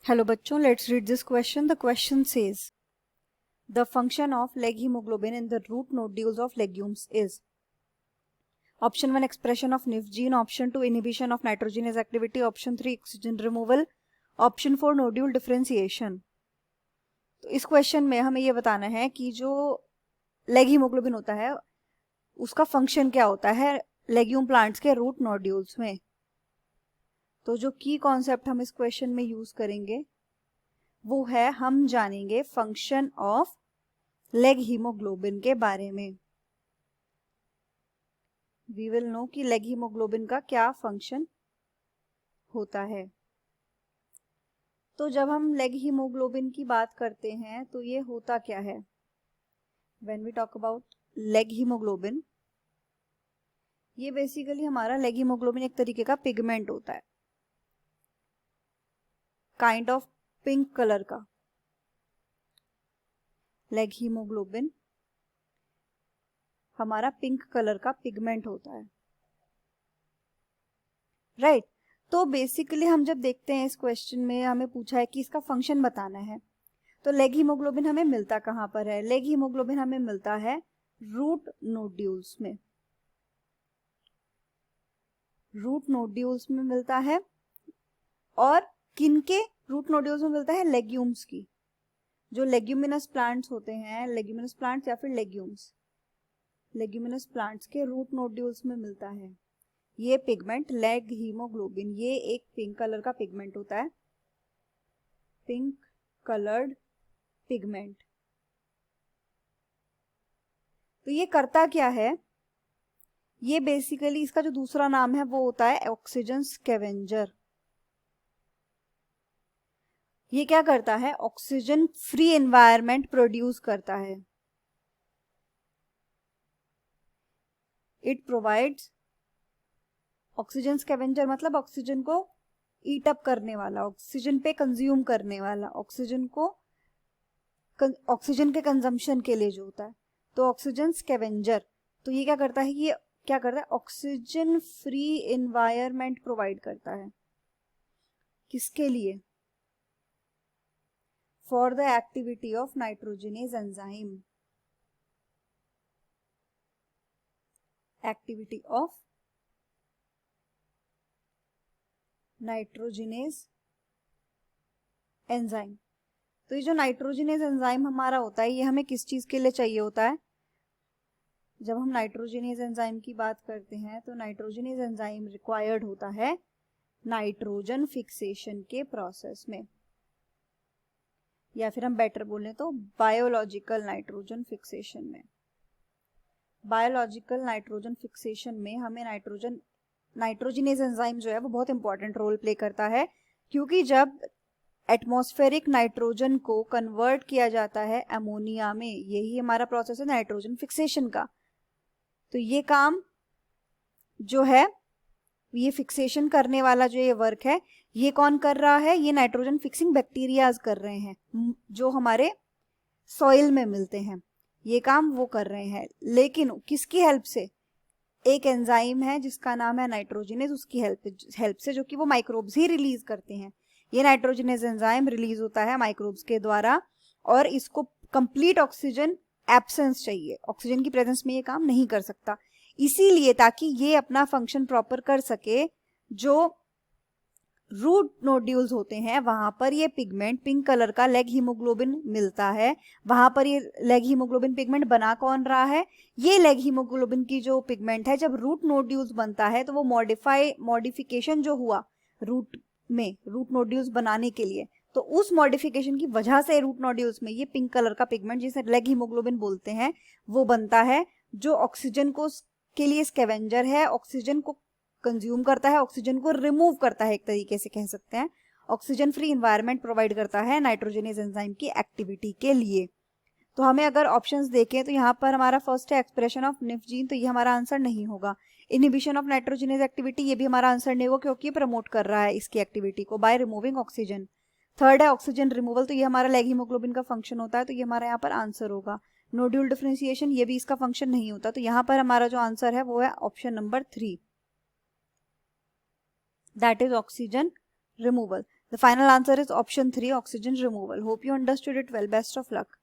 Hello बच्चों, let's read this question. The question says the function of leghaemoglobin in the root nodules of legumes is. Option 1 expression of nif gene, option 2 inhibition of nitrogenase activity, option 3 oxygen removal, option 4 nodule differentiation. तो इस question में हमें ये बताना है कि जो leg haemoglobin होता है उसका फंक्शन क्या होता है लेग्यूम प्लांट्स के रूट नोड्यूल्स में. तो जो की कॉन्सेप्ट हम इस क्वेश्चन में यूज करेंगे वो है, हम जानेंगे फंक्शन ऑफ लेग हीमोग्लोबिन के बारे में. वी विल नो कि लेग हीमोग्लोबिन का क्या फंक्शन होता है. तो जब हम लेग हीमोग्लोबिन की बात करते हैं तो ये होता क्या है. When we talk about leghaemoglobin, ये बेसिकली हमारा लेग हीमोग्लोबिन एक तरीके का पिगमेंट होता है, काइंड ऑफ पिंक कलर का. लेग हीमोग्लोबिन हमारा पिंक कलर का पिगमेंट होता है, राइट. तो बेसिकली हम जब देखते हैं इस क्वेश्चन में हमें पूछा है कि इसका फंक्शन बताना है, तो लेग हीमोग्लोबिन हमें मिलता कहाँ पर है. लेग हीमोग्लोबिन हमें मिलता है रूट नोड्यूल्स में. रूट नोड्यूल्स में मिलता है. और किनके रूट नोड्यूल्स में मिलता है? लेग्यूम्स की. जो लेग्यूमिनस प्लांट्स होते हैं, लेग्यूमिनस प्लांट्स या फिर लेग्यूम्स, लेग्यूमिनस प्लांट्स के रूट नोड्यूल्स में मिलता है ये पिगमेंट लेग हीमोग्लोबिन. ये एक पिंक कलर का पिगमेंट होता है, पिंक कलर्ड पिगमेंट. तो ये करता क्या है? ये बेसिकली इसका जो दूसरा नाम है वो होता है ऑक्सीजन स्कैवेंजर. ये क्या करता है? ऑक्सीजन फ्री एनवायरनमेंट प्रोड्यूस करता है. इट प्रोवाइड्स ऑक्सीजन स्कैवेंजर मतलब ऑक्सीजन को ईट अप करने वाला, ऑक्सीजन पे कंज्यूम करने वाला, ऑक्सीजन को ऑक्सीजन के कंजम्पशन के लिए जो होता है. तो ऑक्सीजन स्कैवेंजर, तो ये क्या करता है? ये क्या करता है? ऑक्सीजन फ्री एनवायरनमेंट प्रोवाइड करता है. किसके लिए? For the activity of nitrogenase enzyme. Activity of nitrogenase enzyme. तो ये जो नाइट्रोजनेज एंजाइम हमारा होता है ये हमें किस चीज के लिए चाहिए होता है? जब हम नाइट्रोजनेज एंजाइम की बात करते हैं तो नाइट्रोजनेज एंजाइम रिक्वायर्ड होता है नाइट्रोजन फिक्सेशन के प्रोसेस में, या फिर हम बेटर बोलें तो बायोलॉजिकल नाइट्रोजन फिक्सेशन में. बायोलॉजिकल नाइट्रोजन फिक्सेशन में हमें नाइट्रोजनेज एंजाइम जो है वो बहुत इंपॉर्टेंट रोल प्ले करता है, क्योंकि जब एटमॉस्फेरिक नाइट्रोजन को कन्वर्ट किया जाता है अमोनिया में, यही हमारा प्रोसेस है नाइट्रोजन फिक्सेशन का. तो ये काम जो है, ये फिक्सेशन करने वाला जो ये वर्क है, ये कौन कर रहा है? ये नाइट्रोजन फिक्सिंग बैक्टीरियाज कर रहे हैं जो हमारे सॉइल में मिलते हैं. ये काम वो कर रहे हैं, लेकिन किसकी हेल्प से? एक एंजाइम है जिसका नाम है नाइट्रोजनेज, उसकी हेल्प से, जो कि वो माइक्रोब्स ही रिलीज करते हैं. ये नाइट्रोजनेज एंजाइम रिलीज होता है माइक्रोब्स के द्वारा, और इसको कंप्लीट ऑक्सीजन एब्सेंस चाहिए, ऑक्सीजन की प्रेजेंस में ये काम नहीं कर सकता. इसीलिए ताकि ये अपना फंक्शन प्रॉपर कर सके, जो रूट नोड्यूल्स होते हैं वहां पर ये पिगमेंट पिंक कलर का लेग हीमोग्लोबिन मिलता है. वहां पर ये लेग हीमोग्लोबिन पिगमेंट बना कौन रहा है? ये लेग हीमोग्लोबिन की जो पिगमेंट है, जब रूट नोड्यूल्स बनता है तो वो मॉडिफिकेशन जो हुआ रूट में, रूट नोड्यूल्स बनाने के लिए, तो उस मॉडिफिकेशन की वजह से रूट नोड्यूल्स में ये पिंक कलर का पिगमेंट जिसे लेग हीमोग्लोबिन बोलते हैं वो बनता है, जो ऑक्सीजन को के लिए स्कैवेंजर है, ऑक्सीजन को कंज्यूम करता है, ऑक्सीजन को रिमूव करता है, एक तरीके से कह सकते हैं. ऑक्सीजन फ्री एनवायरनमेंट प्रोवाइड करता है नाइट्रोजनेज एंजाइम की एक्टिविटी के लिए. तो हमें अगर ऑप्शंस देखें तो यहाँ पर हमारा फर्स्ट है एक्सप्रेशन ऑफ निफ जीन, तो ये हमारा आंसर नहीं होगा. इनहिबिशन ऑफ नाइट्रोजनेज एक्टिविटी, ये भी हमारा आंसर नहीं होगा क्योंकि प्रमोट कर रहा है इसकी एक्टिविटी को बाय रिमूविंग ऑक्सीजन. थर्ड है ऑक्सीजन रिमूवल, तो ये हमारा लेग हीमोग्लोबिन का फंक्शन होता है, तो ये हमारा यहाँ पर आंसर होगा. नोड्यूल डिफरेंशिएशन, ये भी इसका फंक्शन नहीं होता, तो यहाँ पर हमारा जो आंसर है वो है option number 3, that is oxygen removal. The final answer is option 3, oxygen removal. Hope you understood it well. Best of luck.